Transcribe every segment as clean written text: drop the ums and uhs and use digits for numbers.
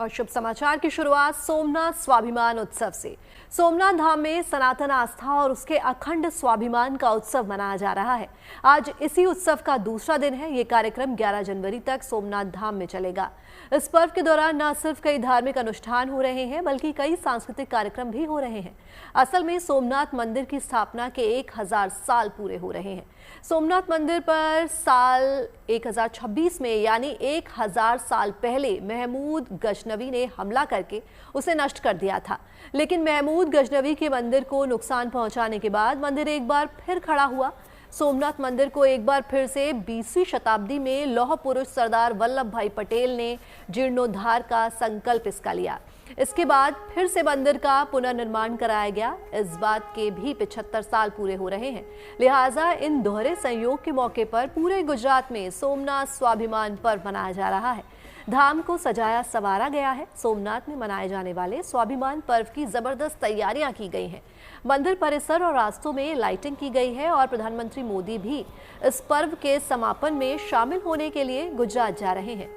और शुभ समाचार की शुरुआत सोमनाथ स्वाभिमान उत्सव से। सोमनाथ धाम में सनातन आस्था और उसके अखंड स्वाभिमान का उत्सव मनाया जा रहा है। आज इसी उत्सव का दूसरा दिन है। ये कार्यक्रम 11 जनवरी तक सोमनाथ धाम में चलेगा। इस पर्व के दौरान न सिर्फ कई धार्मिक अनुष्ठान हो रहे हैं, बल्कि कई सांस्कृतिक कार्यक्रम भी हो रहे हैं। असल में सोमनाथ मंदिर की स्थापना के 1000 साल पूरे हो रहे हैं। सोमनाथ मंदिर पर साल 1026 में यानी 1000 साल पहले महमूद गजनवी ने हमला करके उसे नष्ट कर दिया था। लेकिन महमूद गजनवी के मंदिर को नुकसान पहुंचाने के बाद मंदिर एक बार फिर खड़ा हुआ। सोमनाथ मंदिर को एक बार फिर से 20वीं शताब्दी में लौह पुरुष सरदार वल्लभ भाई पटेल ने जीर्णोद्धार का संकल्प इसका लिया। इसके बाद फिर से मंदिर का पुनर्निर्माण कराया गया। इस बात के भी 75 साल पूरे हो रहे हैं। लिहाजा इन दोहरे संयोग के मौके पर पूरे गुजरात में सोमनाथ स्वाभिमान पर्व मनाया जा रहा है। धाम को सजाया संवारा गया है। सोमनाथ में मनाए जाने वाले स्वाभिमान पर्व की जबरदस्त तैयारियां की गई हैं। मंदिर परिसर और रास्तों में लाइटिंग की गई है और प्रधानमंत्री मोदी भी इस पर्व के समापन में शामिल होने के लिए गुजरात जा रहे हैं।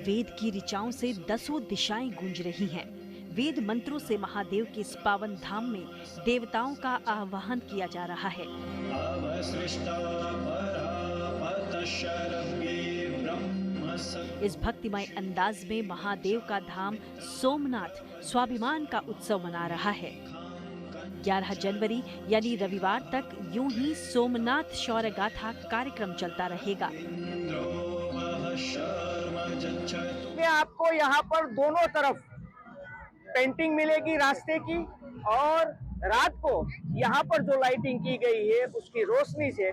वेद की ऋचाओं से 10 दिशाएं गूंज रही हैं। वेद मंत्रों से महादेव के इस पावन धाम में देवताओं का आवाहन किया जा रहा है। इस भक्तिमय अंदाज में महादेव का धाम सोमनाथ स्वाभिमान का उत्सव मना रहा है। 11 जनवरी यानी रविवार तक यूं ही सोमनाथ शौर्य गाथा कार्यक्रम चलता रहेगा। आपको यहाँ पर दोनों तरफ पेंटिंग मिलेगी रास्ते की, और रात को यहाँ पर जो लाइटिंग की गई है उसकी रोशनी से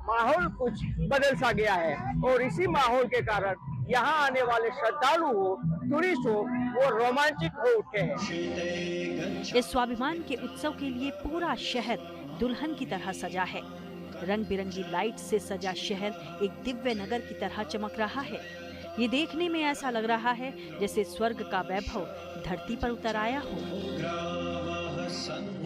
माहौल कुछ बदल सा गया है। और इसी माहौल के कारण यहाँ आने वाले श्रद्धालु हो, टूरिस्ट हो, वो रोमांचित हो उठे हैं। इस स्वाभिमान के उत्सव के लिए पूरा शहर दुल्हन की तरह सजा है। रंग बिरंगी लाइट से सजा शहर एक दिव्य नगर की तरह चमक रहा है। ये देखने में ऐसा लग रहा है जैसे स्वर्ग का वैभव धरती पर उतर आया हो।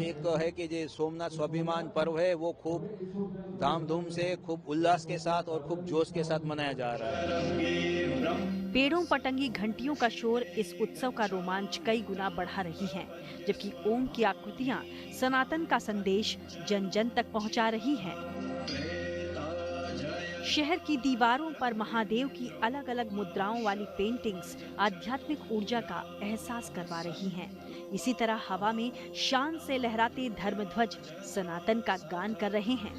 एक है कि जो सोमनाथ स्वाभिमान पर्व है वो खूब धामधूम से, खूब उल्लास के साथ और खूब जोश के साथ मनाया जा रहा है। पेड़ों पर टंगी घंटियों का शोर इस उत्सव का रोमांच कई गुना बढ़ा रही है, जबकि ओम की आकृतियां सनातन का संदेश जन जन तक पहुंचा रही हैं। शहर की दीवारों पर महादेव की अलग अलग मुद्राओं वाली पेंटिंग्स आध्यात्मिक ऊर्जा का एहसास करवा रही हैं। इसी तरह हवा में शान से लहराते धर्मध्वज सनातन का गान कर रहे हैं।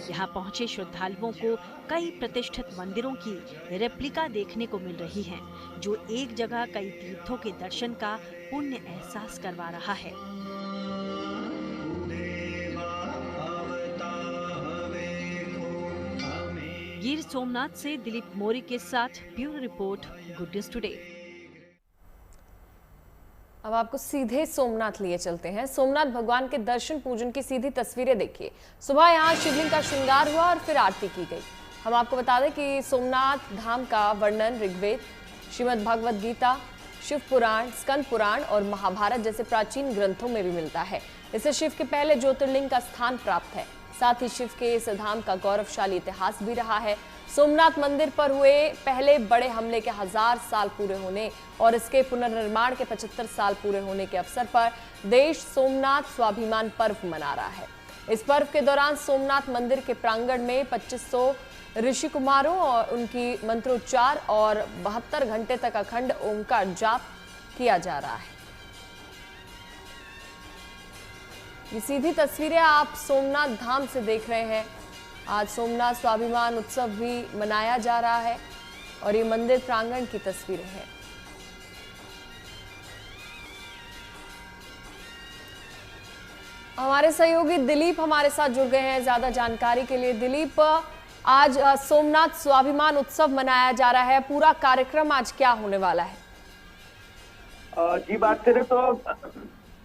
यहाँ पहुंचे श्रद्धालुओं को कई प्रतिष्ठित मंदिरों की रेप्लिका देखने को मिल रही हैं, जो एक जगह कई तीर्थों के दर्शन का पुण्य एहसास करवा रहा है। गिर सोमनाथ से दिलीप मौर्य के साथ bureau report, good news today. अब आपको सीधे सोमनाथ लिए चलते हैं। सोमनाथ भगवान के दर्शन पूजन की सीधी तस्वीरें देखिए। सुबह यहाँ शिवलिंग का श्रृंगार हुआ और फिर आरती की गई। हम आपको बता दें कि सोमनाथ धाम का वर्णन ऋग्वेद, श्रीमद् भगवद गीता, शिव पुराण, स्कंद पुराण और महाभारत जैसे प्राचीन ग्रंथों में भी मिलता है। इसे शिव के पहले ज्योतिर्लिंग का स्थान प्राप्त है। साथ ही शिव के इस धाम का गौरवशाली इतिहास भी रहा है। सोमनाथ मंदिर पर हुए पहले बड़े हमले के 1000 साल पूरे होने और इसके पुनर्निर्माण के 75 साल पूरे होने के अवसर पर देश सोमनाथ स्वाभिमान पर्व मना रहा है। इस पर्व के दौरान सोमनाथ मंदिर के प्रांगण में 2500 ऋषि कुमारों और उनकी मंत्रोच्चार और 72 घंटे तक अखंड ओंकार जाप किया जा रहा है। ये सीधी तस्वीरें आप सोमनाथ धाम से देख रहे हैं। आज सोमनाथ स्वाभिमान उत्सव भी मनाया जा रहा है और ये मंदिर प्रांगण की तस्वीरें हैं। हमारे सहयोगी दिलीप हमारे साथ जुड़ गए हैं ज्यादा जानकारी के लिए। दिलीप, आज सोमनाथ स्वाभिमान उत्सव मनाया जा रहा है, पूरा कार्यक्रम आज क्या होने वाला है? जी बात करें तो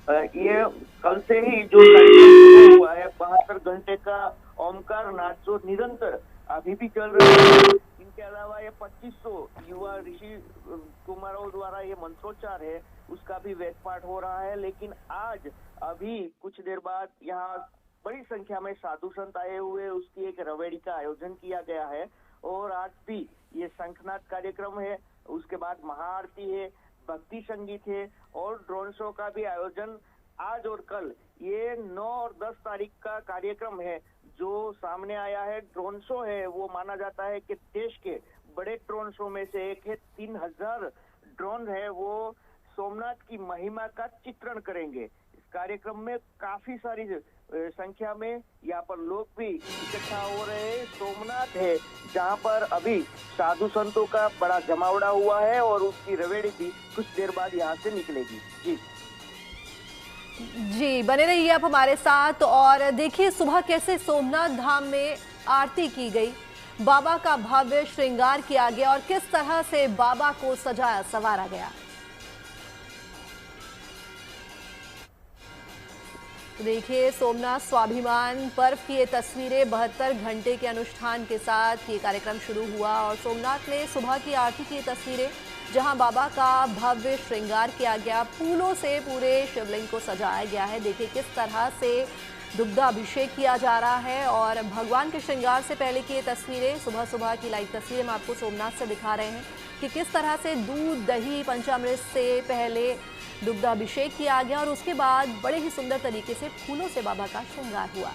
ये कल से ही जो कार्यक्रम हुआ है। 72 घंटे का ओमकार नाद जो निरंतर अभी भी चल रहा है। इनके अलावा ये 2500 युवा ऋषि कुमारों द्वारा ये मंत्रोच्चार है, उसका भी वेद पाठ हो रहा है। लेकिन आज अभी कुछ देर बाद यहाँ बड़ी संख्या में साधु संत आए हुए, उसकी एक रवेड़ी का आयोजन किया गया है। और आज भी ये शंखनाद कार्यक्रम है, उसके बाद महाआरती है, भक्ति संगीत है और ड्रोन शो का भी आयोजन आज और कल, ये 9 और 10 तारीख का कार्यक्रम है जो सामने आया है। ड्रोन शो है, वो माना जाता है कि देश के बड़े ड्रोन शो में से एक है। 3000 ड्रोन है, वो सोमनाथ की महिमा का चित्रण करेंगे। इस कार्यक्रम में काफी सारी संख्या में यहाँ पर लोग भी इकट्ठा हो रहे हैं। सोमनाथ है जहाँ पर अभी साधु संतों का बड़ा जमावड़ा हुआ है और उसकी रवेड़ी भी कुछ देर बाद यहाँ से निकलेगी। जी बने रहिए आप हमारे साथ। और देखिए सुबह कैसे सोमनाथ धाम में आरती की गई, बाबा का भव्य श्रृंगार किया गया और किस तरह से बाबा को सजाया संवारा गया। देखिए सोमनाथ स्वाभिमान पर्व की ये तस्वीरें। 72 घंटे के अनुष्ठान के साथ ये कार्यक्रम शुरू हुआ और सोमनाथ में सुबह की आरती की तस्वीरें, जहां बाबा का भव्य श्रृंगार किया गया, फूलों से पूरे शिवलिंग को सजाया गया है। देखिए किस तरह से दुग्धाभिषेक किया जा रहा है और भगवान के श्रृंगार से पहले की ये तस्वीरें, सुबह सुबह की लाइव तस्वीरें हम आपको सोमनाथ से दिखा रहे हैं कि किस तरह से दूध दही पंचामृत से पहले दुग्धाभिषेक किया गया और उसके बाद बड़े ही सुंदर तरीके से फूलों से बाबा का श्रृंगार हुआ।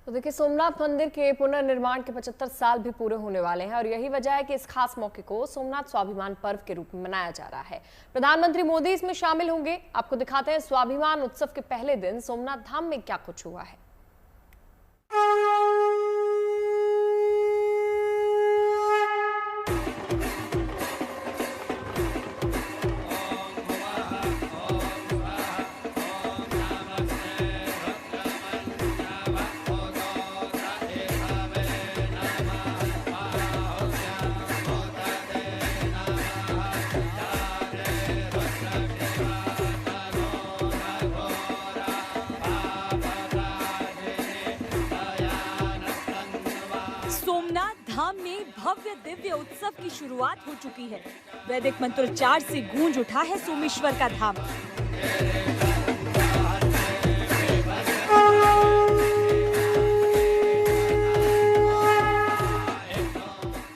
तो देखिए सोमनाथ मंदिर के पुनर्निर्माण के 75 साल भी पूरे होने वाले हैं और यही वजह है कि इस खास मौके को सोमनाथ स्वाभिमान पर्व के रूप में मनाया जा रहा है। प्रधानमंत्री मोदी इसमें शामिल होंगे। आपको दिखाते हैं स्वाभिमान उत्सव के पहले दिन सोमनाथ धाम में क्या कुछ हुआ है। सोमनाथ धाम में भव्य दिव्य उत्सव की शुरुआत हो चुकी है। वैदिक मंत्रोच्चार से गूंज उठा है सोमेश्वर का धाम।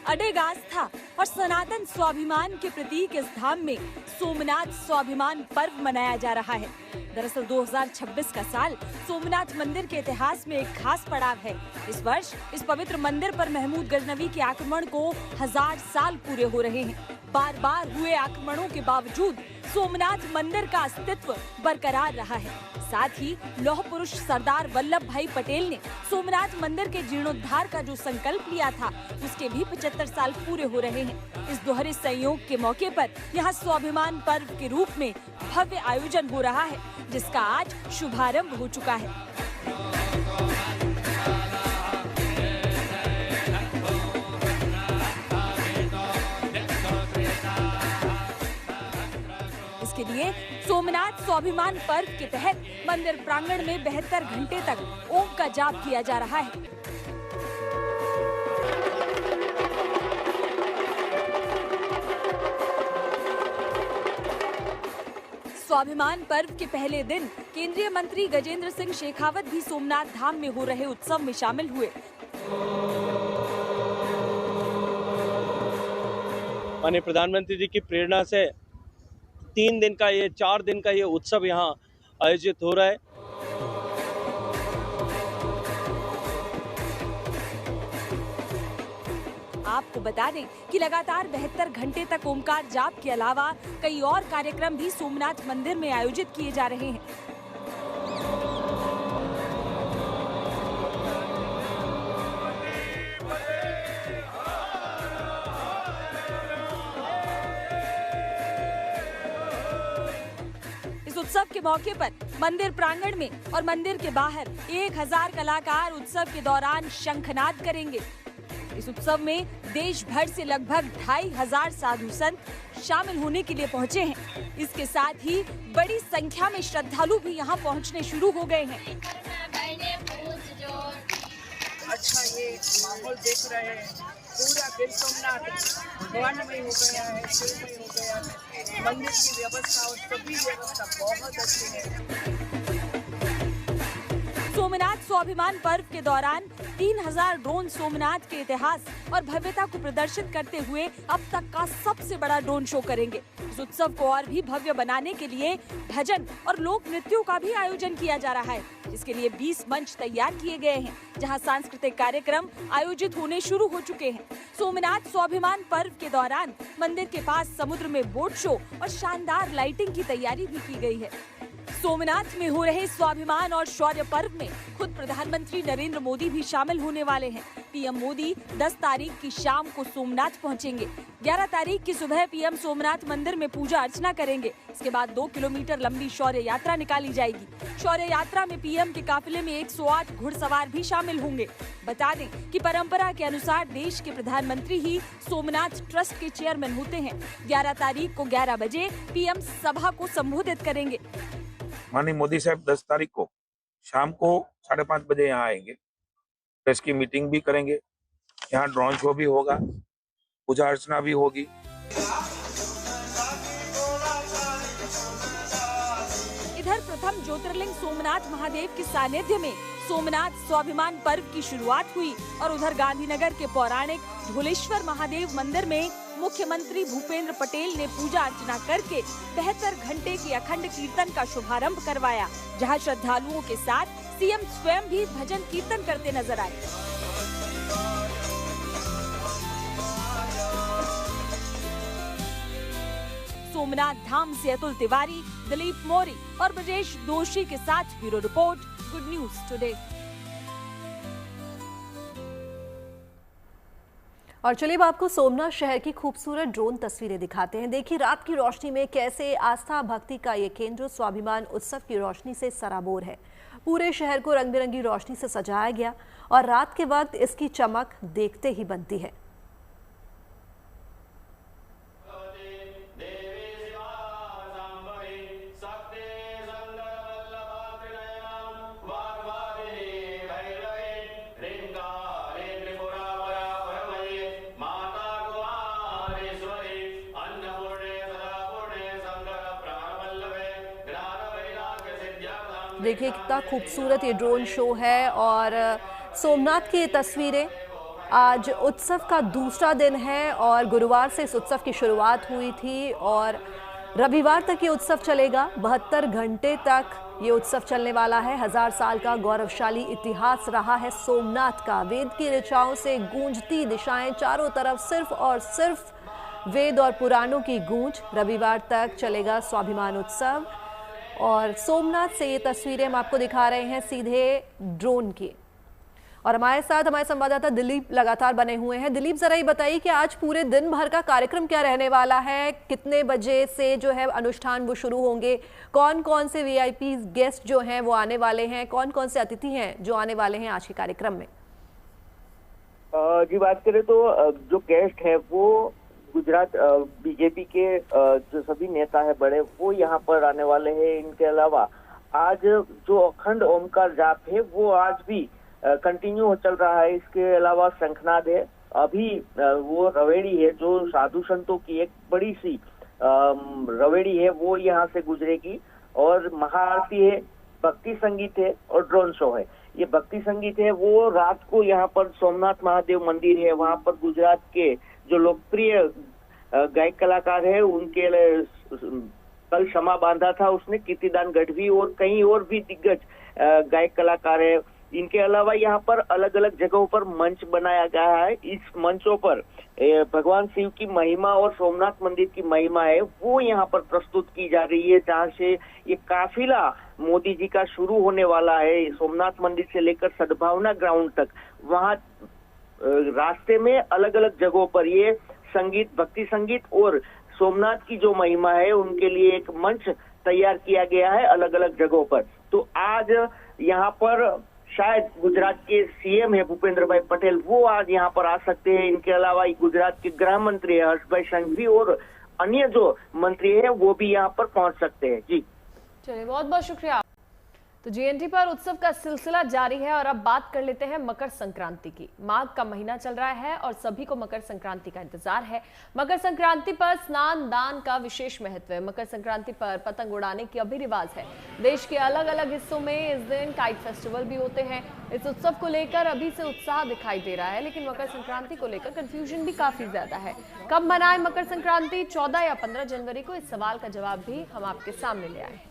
अडिग आस्था और सनातन स्वाभिमान के प्रतीक इस धाम में सोमनाथ स्वाभिमान पर्व मनाया जा रहा है। दरअसल 2026 का साल सोमनाथ मंदिर के इतिहास में एक खास पड़ाव है। इस वर्ष इस पवित्र मंदिर पर महमूद गजनवी के आक्रमण को 1000 साल पूरे हो रहे हैं। बार बार हुए आक्रमणों के बावजूद सोमनाथ मंदिर का अस्तित्व बरकरार रहा है। साथ ही लौह पुरुष सरदार वल्लभ भाई पटेल ने सोमनाथ मंदिर के जीर्णोद्धार का जो संकल्प लिया था, उसके भी 75 साल पूरे हो रहे हैं। इस दोहरे संयोग के मौके पर यहाँ स्वाभिमान पर्व के रूप में भव्य आयोजन हो रहा है, जिसका आज शुभारंभ हो चुका है। इसके लिए सोमनाथ स्वाभिमान पर्व के तहत मंदिर प्रांगण में 72 घंटे तक ओम का जाप किया जा रहा है। स्वाभिमान पर्व के पहले दिन केंद्रीय मंत्री गजेंद्र सिंह शेखावत भी सोमनाथ धाम में हो रहे उत्सव में शामिल हुए। माननीय प्रधानमंत्री जी की प्रेरणा से 4 दिन का ये उत्सव यहाँ आयोजित हो रहा है। आपको बता दें कि लगातार 72 घंटे तक ओमकार जाप के अलावा कई और कार्यक्रम भी सोमनाथ मंदिर में आयोजित किए जा रहे हैं। इस उत्सव के मौके पर मंदिर प्रांगण में और मंदिर के बाहर 1000 कलाकार उत्सव के दौरान शंखनाद करेंगे। इस उत्सव में देश भर से लगभग 2500 साधु संत शामिल होने के लिए पहुंचे हैं। इसके साथ ही बड़ी संख्या में श्रद्धालु भी यहां पहुंचने शुरू हो गए हैं। अच्छा, ये माहौल देख रहे हैं, पूरा गिर सोमनाथ स्वर्णमय हो गया है, शिवमय हो गया है। मंदिर की व्यवस्था और सभी व्यवस्था बहुत अच्छी है। सोमनाथ स्वाभिमान पर्व के दौरान 3000 ड्रोन सोमनाथ के इतिहास और भव्यता को प्रदर्शित करते हुए अब तक का सबसे बड़ा ड्रोन शो करेंगे। इस उत्सव को और भी भव्य बनाने के लिए भजन और लोक नृत्यों का भी आयोजन किया जा रहा है। इसके लिए 20 मंच तैयार किए गए हैं, जहां सांस्कृतिक कार्यक्रम आयोजित होने शुरू हो चुके हैं। सोमनाथ स्वाभिमान पर्व के दौरान मंदिर के पास समुद्र में बोट शो और शानदार लाइटिंग की तैयारी भी की गई है। सोमनाथ में हो रहे स्वाभिमान और शौर्य पर्व में खुद प्रधानमंत्री नरेंद्र मोदी भी शामिल होने वाले हैं। पीएम मोदी 10 तारीख की शाम को सोमनाथ पहुंचेंगे। 11 तारीख की सुबह पीएम सोमनाथ मंदिर में पूजा अर्चना करेंगे। इसके बाद 2 किलोमीटर लंबी शौर्य यात्रा निकाली जाएगी। शौर्य यात्रा में पीएम के काफिले में 108 घुड़सवार भी शामिल होंगे। बता दें कि परंपरा के अनुसार देश के प्रधानमंत्री ही सोमनाथ ट्रस्ट के चेयरमैन होते हैं। 11 तारीख को 11 बजे पीएम सभा को संबोधित करेंगे। माननीय मोदी साहब 10 तारीख को शाम को 5:30 बजे यहाँ आएंगे। प्रेस की मीटिंग भी करेंगे, यहाँ ड्रोन शो भी होगा, पूजा अर्चना भी होगी। इधर प्रथम ज्योतिर्लिंग सोमनाथ महादेव के सानिध्य में सोमनाथ स्वाभिमान पर्व की शुरुआत हुई और उधर गांधीनगर के पौराणिक ढोलेश्वर महादेव मंदिर में मुख्यमंत्री भूपेंद्र पटेल ने पूजा अर्चना करके 72 घंटे के अखंड कीर्तन का शुभारंभ करवाया, जहां श्रद्धालुओं के साथ सीएम स्वयं भी भजन कीर्तन करते नजर आए। सोमनाथ धाम से अतुल तिवारी, दिलीप मौर्य और ब्रजेश दोषी के साथ bureau report, good news today. और चलिए अब आपको सोमनाथ शहर की खूबसूरत ड्रोन तस्वीरें दिखाते हैं। देखिए रात की रोशनी में कैसे आस्था भक्ति का ये केंद्र स्वाभिमान उत्सव की रोशनी से सराबोर है। पूरे शहर को रंग बिरंगी रोशनी से सजाया गया और रात के वक्त इसकी चमक देखते ही बनती है। देखिए कितना खूबसूरत ये ड्रोन शो है और सोमनाथ की ये तस्वीरें। आज उत्सव का दूसरा दिन है और गुरुवार से इस उत्सव की शुरुआत हुई थी और रविवार तक ये उत्सव चलेगा। 72 घंटे तक ये उत्सव चलने वाला है। 1000 साल का गौरवशाली इतिहास रहा है सोमनाथ का। वेद की ऋचाओं से गूंजती दिशाएं, चारों तरफ सिर्फ और सिर्फ वेद और पुराणों की गूंज। रविवार तक चलेगा स्वाभिमान उत्सव और सोमनाथ से ये तस्वीरें हम आपको दिखा रहे हैं सीधे ड्रोन की। और हमारे साथ हमारे संवाददाता दिलीप लगातार बने हुए हैं। दिलीप, जरा ये बताइए कि आज पूरे दिन भर का कार्यक्रम क्या रहने वाला है? कितने बजे से जो है अनुष्ठान वो शुरू होंगे? कौन कौन से वीआईपी गेस्ट जो हैं वो आने वाले हैं? कौन कौन से अतिथि हैं जो आने वाले हैं आज के कार्यक्रम में? जी बात करें तो जो गेस्ट है वो गुजरात बीजेपी के जो सभी नेता है बड़े, वो यहाँ पर आने वाले हैं। इनके अलावा आज जो अखंड ओमकार जाप है वो आज भी कंटिन्यू चल रहा है। इसके अलावा शंखनाद है, अभी वो रवेड़ी है जो साधु संतों की एक बड़ी सी रवेड़ी है वो यहाँ से गुजरेगी और महाआरती है, भक्ति संगीत है और ड्रोन शो है। ये भक्ति संगीत है वो रात को यहाँ पर सोमनाथ महादेव मंदिर है, वहाँ पर गुजरात के जो लोकप्रिय गायक कलाकार है उनके कल क्षमा बांधा था उसने, कीर्तिदान गढ़वी और कई और भी दिग्गज गायक कलाकार है। इनके अलावा यहाँ पर अलग अलग जगहों पर मंच बनाया गया है। इस मंचों पर भगवान शिव की महिमा और सोमनाथ मंदिर की महिमा है वो यहाँ पर प्रस्तुत की जा रही है, जहाँ से ये काफिला मोदी जी का शुरू होने वाला है सोमनाथ मंदिर से लेकर सद्भावना ग्राउंड तक। वहाँ रास्ते में अलग अलग जगहों पर ये संगीत, भक्ति संगीत और सोमनाथ की जो महिमा है उनके लिए एक मंच तैयार किया गया है अलग अलग जगहों पर। तो आज यहाँ पर शायद गुजरात के सीएम है भूपेंद्र भाई पटेल, वो आज यहाँ पर आ सकते हैं। इनके अलावा गुजरात के गृह मंत्री हर्षभाई संघवी और अन्य जो मंत्री है वो भी यहाँ पर पहुंच सकते हैं। जी चलिए, बहुत बहुत शुक्रिया। तो जीएनटी पर उत्सव का सिलसिला जारी है और अब बात कर लेते हैं मकर संक्रांति की। माघ का महीना चल रहा है और सभी को मकर संक्रांति का इंतजार है। मकर संक्रांति पर स्नान दान का विशेष महत्व है। मकर संक्रांति पर पतंग उड़ाने की अभी रिवाज है। देश के अलग अलग हिस्सों में इस दिन काइट फेस्टिवल भी होते हैं। इस उत्सव को लेकर अभी से उत्साह दिखाई दे रहा है, लेकिन मकर संक्रांति को लेकर कंफ्यूजन भी काफी ज्यादा है। कब मनाएं मकर संक्रांति, 14 या 15 जनवरी को? इस सवाल का जवाब भी हम आपके सामने ले आए हैं।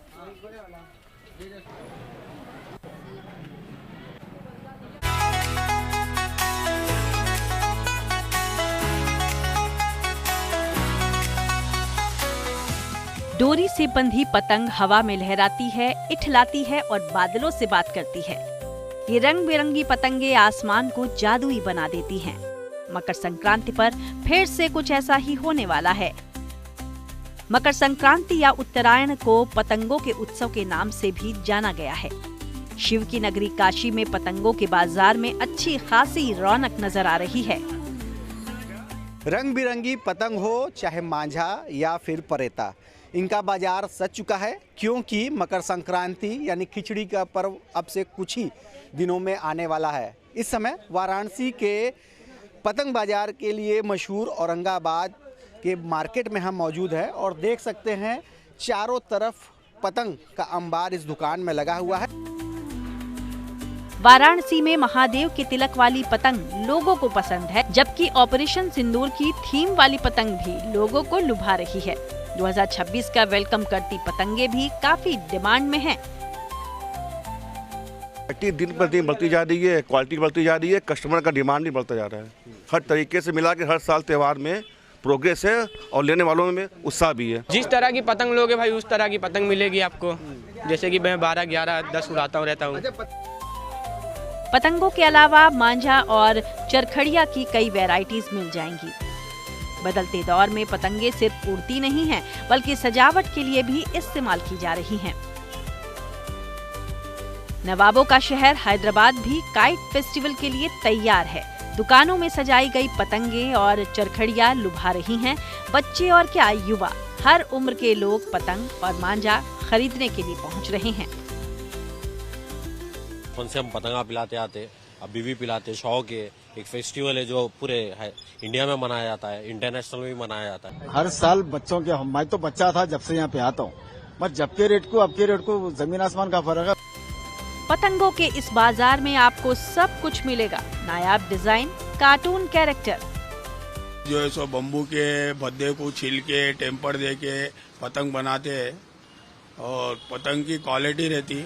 डोरी से बंधी पतंग हवा में लहराती है, इठलाती है और बादलों से बात करती है। ये रंग बिरंगी पतंगे आसमान को जादुई बना देती हैं। मकर संक्रांति पर फिर से कुछ ऐसा ही होने वाला है। मकर संक्रांति या उत्तरायण को पतंगों के उत्सव के नाम से भी जाना गया है। शिव की नगरी काशी में पतंगों के बाजार में अच्छी खासी रौनक नजर आ रही है। रंग बिरंगी पतंग हो चाहे मांझा या फिर परेता, इनका बाजार सज चुका है, क्योंकि मकर संक्रांति यानी खिचड़ी का पर्व अब से कुछ ही दिनों में आने वाला है। इस समय वाराणसी के पतंग बाजार के लिए मशहूर औरंगाबाद के मार्केट में हम मौजूद हैं और देख सकते हैं चारों तरफ पतंग का अंबार इस दुकान में लगा हुआ है। वाराणसी में महादेव के तिलक वाली पतंग लोगों को पसंद है, जबकि ऑपरेशन सिंदूर की थीम वाली पतंग भी लोगों को लुभा रही है। 2026 का वेलकम करती पतंगे भी काफी डिमांड में हैं। दिन पर दिन बढ़ती जा रही है, क्वालिटी बढ़ती जा रही है, कस्टमर का डिमांड भी बढ़ता जा रहा है। हर तरीके से मिला के हर साल त्योहार में प्रोग्रेस है और लेने वालों में उत्साह भी है। जिस तरह की पतंग लोगे भाई उस तरह की पतंग मिलेगी आपको। जैसे कि मैं 12, 11, 10 उड़ाता हूँ रहता हूँ। पतंगों के अलावा मांझा और चरखड़िया की कई वैरायटीज मिल जाएंगी। बदलते दौर में पतंगे सिर्फ उड़ती नहीं हैं, बल्कि सजावट के लिए भी इस्तेमाल की जा रही हैं। नवाबों का शहर हैदराबाद भी काइट फेस्टिवल के लिए तैयार है। दुकानों में सजाई गई पतंगे और चरखड़ियां लुभा रही हैं। बच्चे और क्या युवा, हर उम्र के लोग पतंग और मांझा खरीदने के लिए पहुंच रहे हैं। से हम पतंगा पिलाते आते, अभी भी पिलाते, शौक है। एक फेस्टिवल है जो पूरे इंडिया में मनाया जाता है, इंटरनेशनल में भी मनाया जाता है। हर साल बच्चों के, मैं तो बच्चा था जब से यहाँ पे आता हूँ, बस जब के रेट को अब के रेट को जमीन आसमान का फर्क है। पतंगों के इस बाजार में आपको सब कुछ मिलेगा। नायाब डिजाइन, कार्टून कैरेक्टर, जो है सो बम्बू के भद्दे को छील के टेम्पर दे के पतंग बनाते हैं और पतंग की क्वालिटी रहती।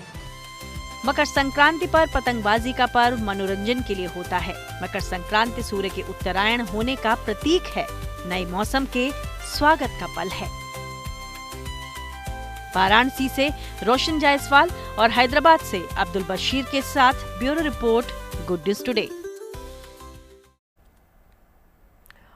मकर संक्रांति पर पतंगबाजी का पर्व मनोरंजन के लिए होता है। मकर संक्रांति सूर्य के उत्तरायण होने का प्रतीक है, नए मौसम के स्वागत का पल है। वाराणसी से रोशन जायसवाल और हैदराबाद से अब्दुल बशीर के साथ bureau report, good news today.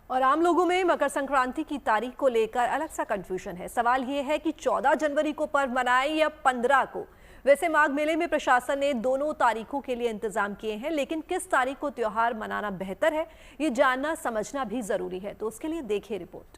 और आम लोगों में मकर संक्रांति की तारीख को लेकर अलग सा कंफ्यूजन है। सवाल ये है कि 14 जनवरी को पर्व मनाएं या 15 को। वैसे माघ मेले में प्रशासन ने दोनों तारीखों के लिए इंतजाम किए हैं, लेकिन किस तारीख को त्योहार मनाना बेहतर है, ये जानना समझना भी जरूरी है। तो उसके लिए देखिए रिपोर्ट।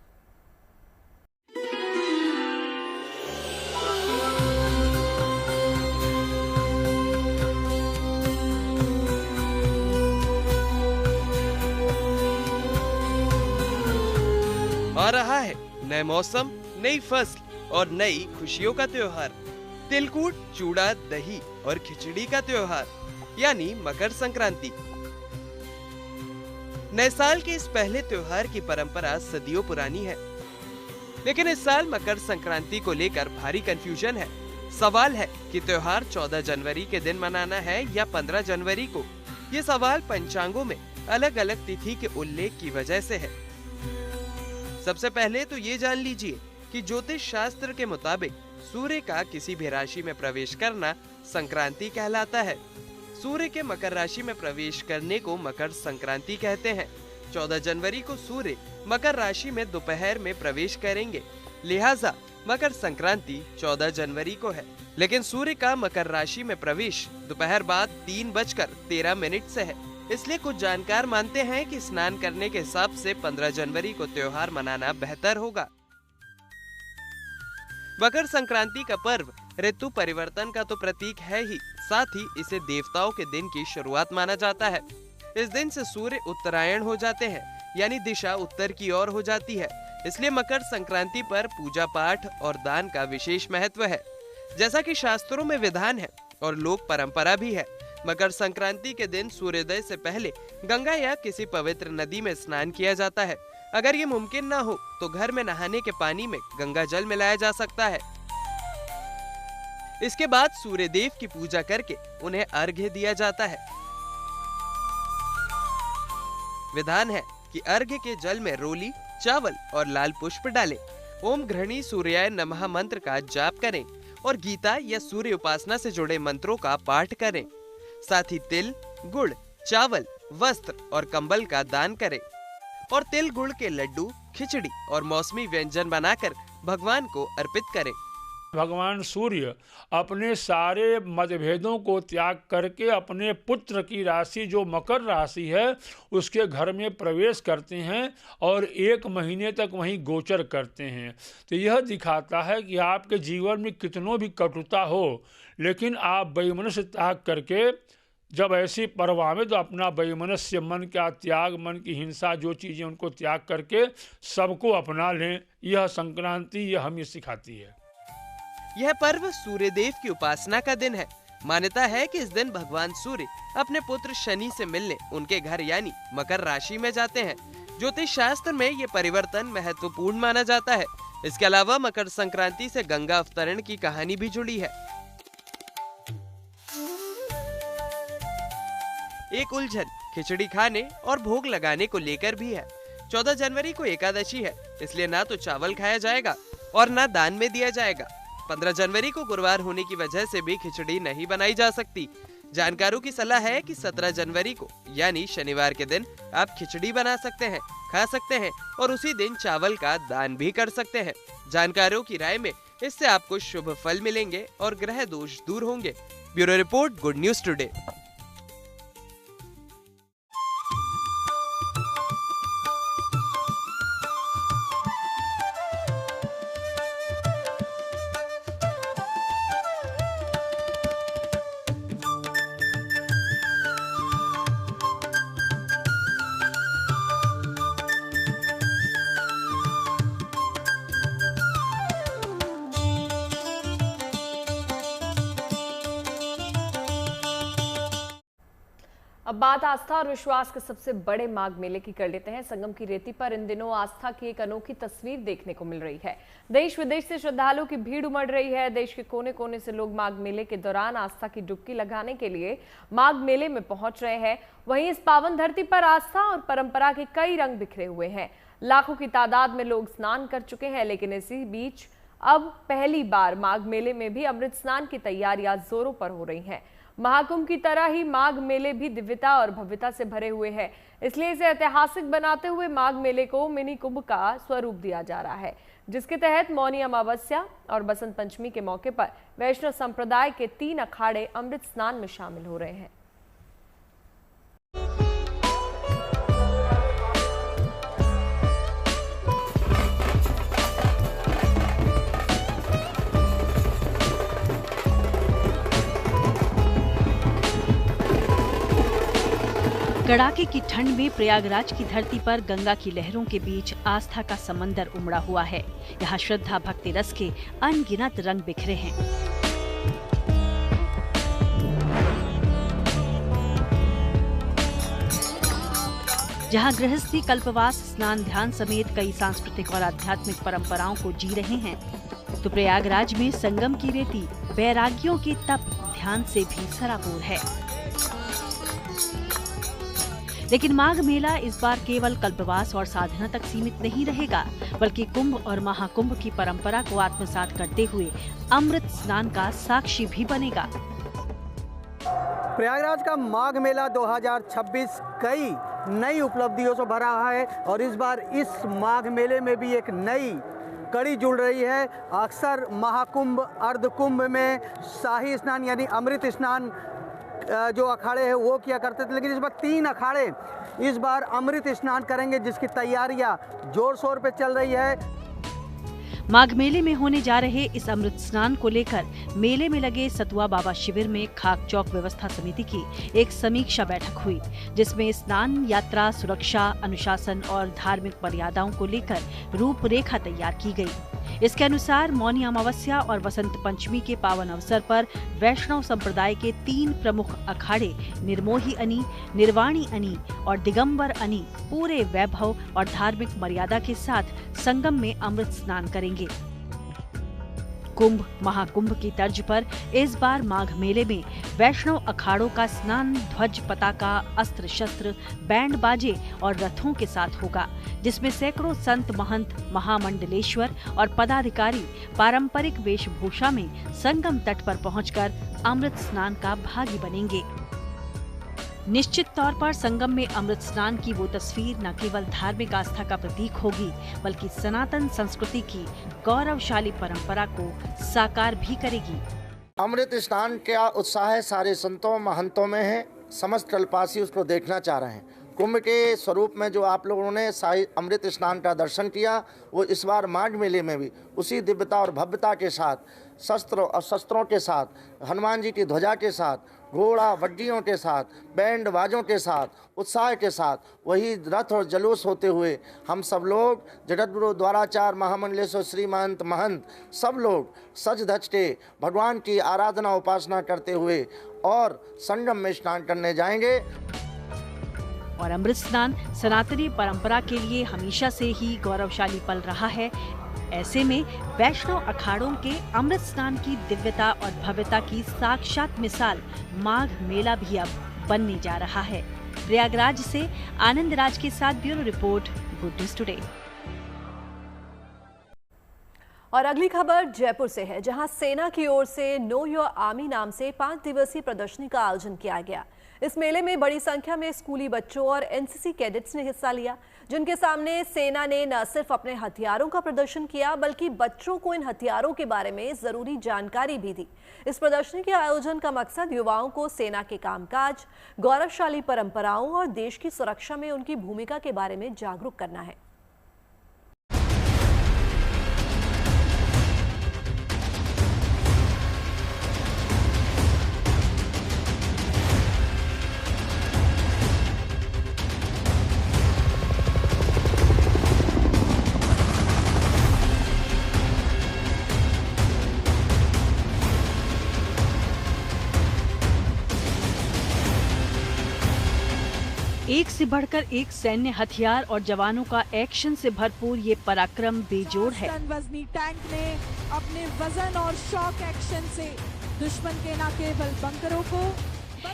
आ रहा है नए मौसम, नई फसल और नई खुशियों का त्योहार। तिलकुट, चूड़ा, दही और खिचड़ी का त्योहार यानी मकर संक्रांति। नए साल के इस पहले त्योहार की परंपरा सदियों पुरानी है, लेकिन इस साल मकर संक्रांति को लेकर भारी कंफ्यूजन है। सवाल है कि त्योहार 14 जनवरी के दिन मनाना है या 15 जनवरी को। ये सवाल पंचांगों में अलग अलग तिथि के उल्लेख की वजह से है। सबसे पहले तो ये जान लीजिए कि ज्योतिष शास्त्र के मुताबिक सूर्य का किसी भी राशि में प्रवेश करना संक्रांति कहलाता है। सूर्य के मकर राशि में प्रवेश करने को मकर संक्रांति कहते हैं। 14 जनवरी को सूर्य मकर राशि में दोपहर में प्रवेश करेंगे, लिहाजा मकर संक्रांति 14 जनवरी को है। लेकिन सूर्य का मकर राशि में प्रवेश दोपहर बाद 3:13 से है, इसलिए कुछ जानकार मानते हैं कि स्नान करने के हिसाब से 15 जनवरी को त्योहार मनाना बेहतर होगा। मकर संक्रांति का पर्व ऋतु परिवर्तन का तो प्रतीक है ही, साथ ही इसे देवताओं के दिन की शुरुआत माना जाता है। इस दिन से सूर्य उत्तरायण हो जाते हैं, यानी दिशा उत्तर की ओर हो जाती है। इसलिए मकर संक्रांति पर पूजा पाठ और दान का विशेष महत्व है, जैसा कि शास्त्रों में विधान है और लोक परंपरा भी है। मकर संक्रांति के दिन सूर्योदय से पहले गंगा या किसी पवित्र नदी में स्नान किया जाता है। अगर ये मुमकिन ना हो तो घर में नहाने के पानी में गंगा जल मिलाया जा सकता है। इसके बाद सूर्य देव की पूजा करके उन्हें अर्घ्य दिया जाता है। विधान है कि अर्घ्य के जल में रोली, चावल और लाल पुष्प डालें। ओम घृणी सूर्याय नमः मंत्र का जाप करें और गीता या सूर्य उपासना से जुड़े मंत्रों का पाठ करें। साथ ही तिल, गुड़, चावल, वस्त्र और कंबल का दान करें और तिल गुड़ के लड्डू, खिचड़ी और मौसमी व्यंजन बनाकर भगवान को अर्पित करें। भगवान सूर्य अपने सारे मतभेदों को त्याग करके अपने पुत्र की राशि जो मकर राशि है उसके घर में प्रवेश करते हैं और 1 महीने तक वहीं गोचर करते हैं। तो यह दिखाता है कि आपके जीवन में कितनों भी कटुता हो, लेकिन आप वैमनस्य त्याग करके जब ऐसी परवाह में तो अपना वैमनस्य मन का त्याग, मन की हिंसा, जो चीज़ें उनको त्याग करके सबको अपना लें। यह संक्रांति यह हमें सिखाती है। यह पर्व सूर्य देव की उपासना का दिन है। मान्यता है कि इस दिन भगवान सूर्य अपने पुत्र शनि से मिलने उनके घर यानी मकर राशि में जाते हैं। ज्योतिष शास्त्र में ये परिवर्तन महत्वपूर्ण माना जाता है। इसके अलावा मकर संक्रांति से गंगा अवतरण की कहानी भी जुड़ी है। एक उलझन खिचड़ी खाने और भोग लगाने को लेकर भी है। 14 जनवरी को एकादशी है, इसलिए ना तो चावल खाया जाएगा और ना दान में दिया जाएगा। 15 जनवरी को गुरुवार होने की वजह से भी खिचड़ी नहीं बनाई जा सकती। जानकारों की सलाह है कि 17 जनवरी को यानी शनिवार के दिन आप खिचड़ी बना सकते हैं, खा सकते हैं और उसी दिन चावल का दान भी कर सकते हैं। जानकारों की राय में इससे आपको शुभ फल मिलेंगे और ग्रह दोष दूर होंगे। Bureau report, good news today. अब बात आस्था और विश्वास के सबसे बड़े माघ मेले की कर लेते हैं। संगम की रेती पर इन दिनों आस्था की एक अनोखी तस्वीर देखने को मिल रही है। देश विदेश से श्रद्धालुओं की भीड़ उमड़ रही है। देश के कोने कोने से लोग माघ मेले के दौरान आस्था की डुबकी लगाने के लिए माघ मेले में पहुंच रहे हैं। वहीं इस पावन धरती पर आस्था और परंपरा के कई रंग बिखरे हुए हैं। लाखों की तादाद में लोग स्नान कर चुके हैं, लेकिन इसी बीच अब पहली बार माघ मेले में भी अमृत स्नान की तैयारियां जोरों पर हो रही हैं। महाकुंभ की तरह ही माघ मेले भी दिव्यता और भव्यता से भरे हुए हैं, इसलिए इसे ऐतिहासिक बनाते हुए माघ मेले को मिनी कुंभ का स्वरूप दिया जा रहा है, जिसके तहत मौनी अमावस्या और बसंत पंचमी के मौके पर वैष्णव संप्रदाय के 3 अखाड़े अमृत स्नान में शामिल हो रहे हैं। कड़ाके की ठंड में प्रयागराज की धरती पर गंगा की लहरों के बीच आस्था का समंदर उमड़ा हुआ है। यहाँ श्रद्धा भक्ति रस के अनगिनत रंग बिखरे हैं। जहाँ गृहस्थी, कल्पवास, स्नान, ध्यान समेत कई सांस्कृतिक और आध्यात्मिक परंपराओं को जी रहे हैं, तो प्रयागराज में संगम की रेती वैरागियों के तप, ध्यान से भी सराबोर है। लेकिन माघ मेला इस बार केवल कल्पवास और साधना तक सीमित नहीं रहेगा, बल्कि कुंभ और महाकुंभ की परंपरा को आत्मसात करते हुए अमृत स्नान का साक्षी भी बनेगा। प्रयागराज का माघ मेला 2026 कई नई उपलब्धियों से भरा है और इस बार इस माघ मेले में भी एक नई कड़ी जुड़ रही है। अक्सर महाकुंभ, अर्धकुंभ में शाही स्नान यानी अमृत स्नान जो अखाड़े हैं वो किया करते थे, लेकिन इस बार 3 अखाड़े इस बार अमृत स्नान करेंगे, जिसकी तैयारियां जोर शोर पे चल रही है। माघ मेले में होने जा रहे इस अमृत स्नान को लेकर मेले में लगे सतुआ बाबा शिविर में खाक चौक व्यवस्था समिति की एक समीक्षा बैठक हुई, जिसमें स्नान यात्रा, सुरक्षा, अनुशासन और धार्मिक मर्यादाओं को लेकर रूपरेखा तैयार की गई। इसके अनुसार मौनी अमावस्या और वसंत पंचमी के पावन अवसर पर वैष्णव संप्रदाय के 3 प्रमुख अखाड़े निर्मोही अनी, निर्वाणी अनी और दिगंबर अनी पूरे वैभव और धार्मिक मर्यादा के साथ संगम में अमृत स्नान करेंगे। कुंभ महाकुंभ की तर्ज पर इस बार माघ मेले में वैष्णव अखाड़ों का स्नान ध्वज, पताका, अस्त्र शस्त्र, बैंड बाजे और रथों के साथ होगा, जिसमें सैकड़ों संत, महंत, महामंडलेश्वर और पदाधिकारी पारंपरिक वेशभूषा में संगम तट पर पहुंचकर अमृत स्नान का भागी बनेंगे। निश्चित तौर पर संगम में अमृत स्नान की वो तस्वीर न केवल धार्मिक आस्था का प्रतीक होगी, बल्कि सनातन संस्कृति की गौरवशाली परंपरा को साकार भी करेगी। अमृत स्नान का उत्साह सारे संतों महंतों में है, समस्त कल्पवासी उसको देखना चाह रहे हैं। कुंभ के स्वरूप में जो आप लोगों ने शाही अमृत स्नान का दर्शन किया, वो इस बार माघ मेले में भी उसी दिव्यता और भव्यता के साथ, शस्त्रों के साथ, हनुमान जी की ध्वजा के साथ, घोड़ा वड्डियों के साथ, बैंड बाजों के साथ, उत्साह के साथ, वही रथ और जलूस होते हुए हम सब लोग जगतगुरु द्वाराचार्य महामंडलेश्वर श्री महंत सब लोग सज धज के भगवान की आराधना उपासना करते हुए और संगम में स्नान करने जाएंगे। और अमृत स्नान सनातनी परंपरा के लिए हमेशा से ही गौरवशाली पल रहा है। ऐसे में वैष्णव अखाड़ों के अमृत स्नान की दिव्यता और भव्यता की साक्षात मिसाल माघ मेला भी अब बनने जा रहा है। प्रयागराज से आनंद राज के साथ bureau report, good news today. और अगली खबर जयपुर से है, जहां सेना की ओर से नो योर आर्मी नाम से 5 दिवसीय प्रदर्शनी का आयोजन किया गया। इस मेले में बड़ी संख्या में स्कूली बच्चों और एनसीसी कैडेट्स ने हिस्सा लिया, जिनके सामने सेना ने न सिर्फ अपने हथियारों का प्रदर्शन किया, बल्कि बच्चों को इन हथियारों के बारे में जरूरी जानकारी भी दी। इस प्रदर्शनी के आयोजन का मकसद युवाओं को सेना के कामकाज, गौरवशाली परंपराओं और देश की सुरक्षा में उनकी भूमिका के बारे में जागरूक करना है। एक से बढ़कर एक सैन्य हथियार और जवानों का एक्शन से भरपूर ये पराक्रम बेजोड़ है। वजनी टैंक ने अपने वजन और शॉक एक्शन से दुश्मन के न केवल बंकरों को,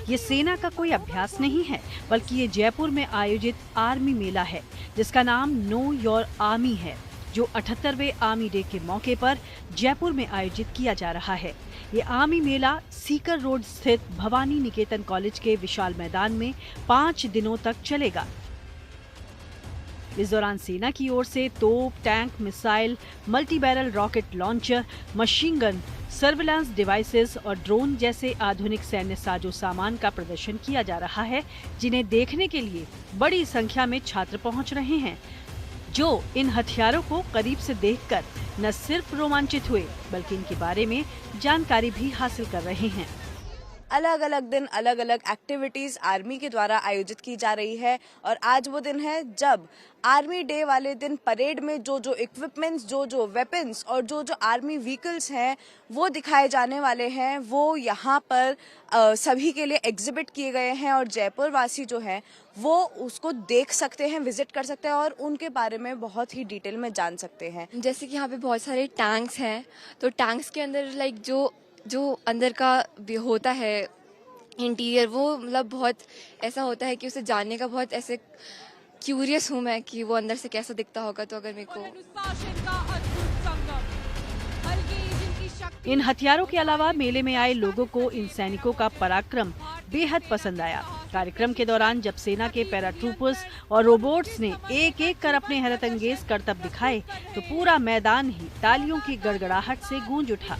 ये सेना का कोई अभ्यास नहीं है, बल्कि ये जयपुर में आयोजित आर्मी मेला है, जिसका नाम नो योर आर्मी है, जो 78वें आर्मी डे के मौके पर जयपुर में आयोजित किया जा रहा है। ये आर्मी मेला सीकर रोड स्थित भवानी निकेतन कॉलेज के विशाल मैदान में 5 दिनों तक चलेगा। इस दौरान सेना की ओर से तोप, tank, missile, multi barrel rocket launcher, machine gun, surveillance devices और ड्रोन जैसे आधुनिक सैन्य साजो सामान का प्रदर्शन किया जा रहा है, जिन्हें देखने के लिए बड़ी संख्या में छात्र पहुंच रहे हैं, जो इन हथियारों को करीब से देखकर न सिर्फ रोमांचित हुए, बल्कि इनके बारे में जानकारी भी हासिल कर रहे हैं। अलग अलग दिन अलग अलग एक्टिविटीज आर्मी के द्वारा आयोजित की जा रही है, और आज वो दिन है जब आर्मी डे वाले दिन परेड में जो जो इक्विपमेंट्स, जो जो वेपन्स और जो जो आर्मी व्हीकल्स हैं वो दिखाए जाने वाले हैं, वो यहाँ पर सभी के लिए एग्जिबिट किए गए हैं, और जयपुर वासी जो हैं वो उसको देख सकते हैं, विजिट कर सकते हैं और उनके बारे में बहुत ही डिटेल में जान सकते हैं। जैसे कि यहाँ पे बहुत सारे टैंक्स हैं, तो टैंक्स के अंदर लाइक जो अंदर का भी होता है इंटीरियर, वो मतलब बहुत ऐसा होता है कि उसे जानने का बहुत ऐसे क्यूरियस हूँ मैं कि वो अंदर से कैसा दिखता होगा। तो अगर मेरे को इन हथियारों के अलावा मेले में आए लोगों को इन सैनिकों का पराक्रम बेहद पसंद आया। कार्यक्रम के दौरान जब सेना के पैराट्रूपर्स और रोबोट्स ने एक एक कर अपने हैरतअंगेज करतब दिखाए, तो पूरा मैदान ही तालियों की गड़गड़ाहट से गूंज उठा।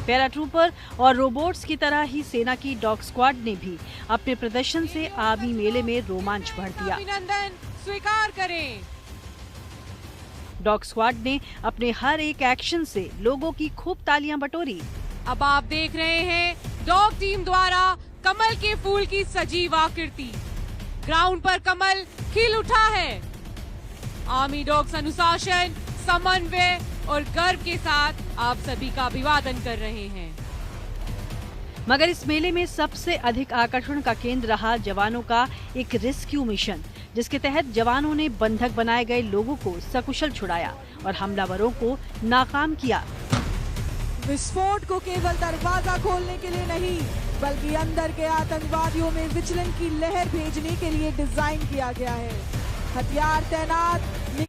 पैराट्रूपर और रोबोट्स की तरह ही सेना की डॉग स्क्वाड ने भी अपने प्रदर्शन से आर्मी मेले में रोमांच भर दिया। अभिनंदन स्वीकार करें। डॉग स्क्वाड ने अपने हर एक एक्शन से लोगों की खूब तालियां बटोरी। अब आप देख रहे हैं डॉग टीम द्वारा कमल के फूल की सजीव आकृति। ग्राउंड पर कमल खिल उठा है। आर्मी डॉग्स अनुशासन, समन्वय और गर्व के साथ आप सभी का अभिवादन कर रहे हैं। मगर इस मेले में सबसे अधिक आकर्षण का केंद्र रहा जवानों का एक रेस्क्यू मिशन, जिसके तहत जवानों ने बंधक बनाए गए लोगों को सकुशल छुड़ाया और हमलावरों को नाकाम किया। विस्फोट को केवल दरवाजा खोलने के लिए नहीं, बल्कि अंदर के आतंकवादियों में विचलन की लहर भेजने के लिए डिजाइन किया गया है। हथियार तैनात।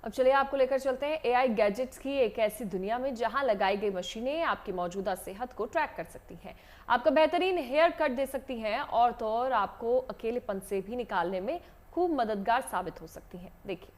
अब चलिए आपको लेकर चलते हैं एआई गैजेट्स की एक ऐसी दुनिया में जहां लगाई गई मशीनें आपकी मौजूदा सेहत को ट्रैक कर सकती हैं, आपका बेहतरीन हेयर कट दे सकती हैं और तो और आपको अकेलेपन से भी निकालने में खूब मददगार साबित हो सकती हैं। देखिए।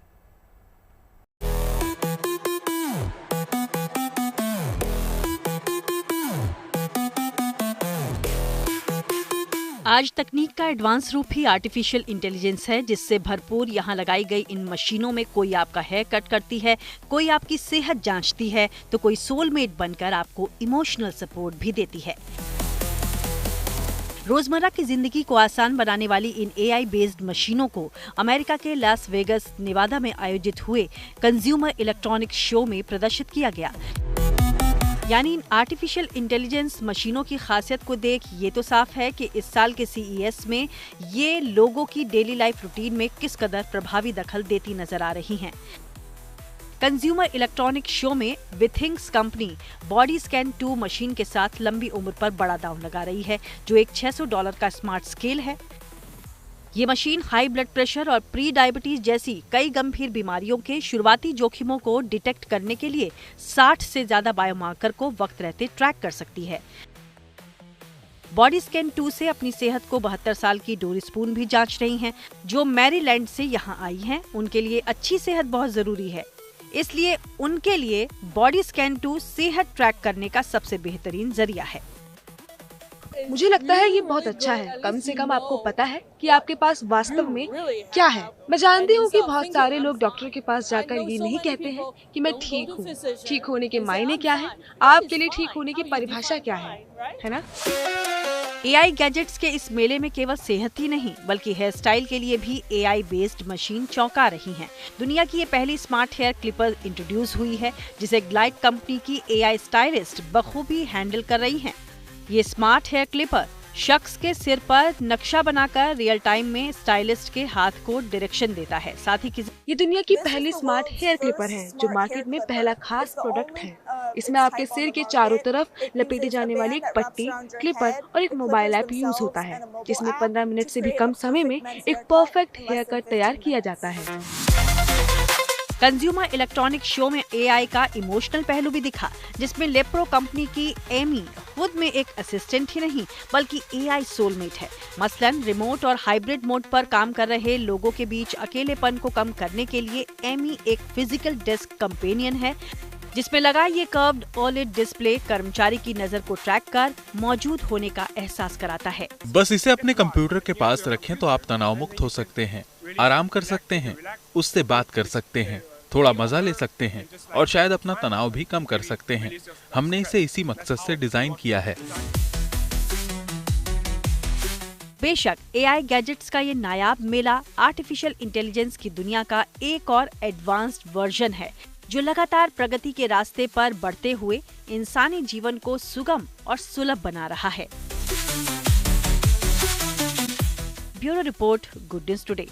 आज तकनीक का एडवांस रूप ही आर्टिफिशियल इंटेलिजेंस है, जिससे भरपूर यहाँ लगाई गई इन मशीनों में कोई आपका हेयर कट करती है, कोई आपकी सेहत जांचती है, तो कोई सोलमेट बनकर आपको इमोशनल सपोर्ट भी देती है। रोजमर्रा की जिंदगी को आसान बनाने वाली इन एआई बेस्ड मशीनों को अमेरिका के लास वेगस, नेवादा में आयोजित हुए कंज्यूमर इलेक्ट्रॉनिक्स शो में प्रदर्शित किया गया। यानी इन आर्टिफिशियल इंटेलिजेंस मशीनों की खासियत को देख ये तो साफ है कि इस साल के CES में ये लोगों की डेली लाइफ रूटीन में किस कदर प्रभावी दखल देती नजर आ रही हैं। कंज्यूमर इलेक्ट्रॉनिक्स शो में Withings company body scan 2 machine के साथ लंबी उम्र पर बड़ा दांव लगा रही है, जो एक $600 का स्मार्ट स्केल है। ये मशीन हाई ब्लड प्रेशर और प्री डायबिटीज जैसी कई गंभीर बीमारियों के शुरुआती जोखिमों को डिटेक्ट करने के लिए 60 से ज्यादा बायोमार्कर को वक्त रहते ट्रैक कर सकती है। बॉडी स्कैन 2 से अपनी सेहत को 72 साल की डोरी स्पून भी जांच रही हैं, जो मैरीलैंड से यहाँ आई हैं। उनके लिए अच्छी सेहत बहुत जरूरी है, इसलिए उनके लिए बॉडी स्कैन 2 सेहत ट्रैक करने का सबसे बेहतरीन जरिया है। मुझे लगता है ये बहुत अच्छा है। कम से कम आपको पता है कि आपके पास वास्तव में क्या है। मैं जानती हूँ कि बहुत सारे लोग डॉक्टर के पास जाकर ये नहीं कहते हैं कि मैं ठीक हूँ। ठीक होने के मायने क्या है? आपके लिए ठीक होने की परिभाषा क्या है ना? एआई गैजेट्स के इस मेले में केवल सेहत ही नहीं, बल्कि हेयर स्टाइल के लिए भी एआई बेस्ड मशीन चौंका रही हैं। दुनिया की ये पहली स्मार्ट हेयर क्लिपर इंट्रोड्यूस हुई है, जिसे ग्लाइड कंपनी की एआई स्टाइलिस्ट बखूबी हैंडल कर रही हैं। ये स्मार्ट हेयर क्लिपर शख्स के सिर पर नक्शा बनाकर रियल टाइम में स्टाइलिस्ट के हाथ को डायरेक्शन देता है। साथ ही ये दुनिया की पहली स्मार्ट हेयर क्लिपर है, जो मार्केट में पहला खास प्रोडक्ट है। इसमें आपके सिर के चारों तरफ लपेटे जाने वाली एक पट्टी, क्लिपर और एक मोबाइल ऐप यूज होता है, जिसमें 15 मिनट से भी कम समय में एक परफेक्ट हेयर कट तैयार किया जाता है। कंज्यूमर इलेक्ट्रॉनिक्स शो में एआई का इमोशनल पहलू भी दिखा, जिसमें लेप्रो कंपनी की एमी खुद में एक असिस्टेंट ही नहीं, बल्कि एआई सोलमेट है। मसलन रिमोट और हाइब्रिड मोड पर काम कर रहे लोगों के बीच अकेलेपन को कम करने के लिए एमी एक फिजिकल डेस्क कंपेनियन है, जिसमें लगा ये कर्व्ड ओलेड डिस्प्ले कर्मचारी की नजर को ट्रैक कर मौजूद होने का एहसास कराता है। बस इसे अपने कंप्यूटर के पास रखें तो आप तनाव मुक्त हो सकते हैं, आराम कर सकते हैं, उससे बात कर सकते हैं, थोड़ा मजा ले सकते हैं और शायद अपना तनाव भी कम कर सकते हैं। हमने इसे इसी मकसद से डिजाइन किया है। बेशक एआई गैजेट्स का ये नायाब मेला आर्टिफिशियल इंटेलिजेंस की दुनिया का एक और एडवांस्ड वर्जन है, जो लगातार प्रगति के रास्ते पर बढ़ते हुए इंसानी जीवन को सुगम और सुलभ बना रहा है। Bureau report, good news today.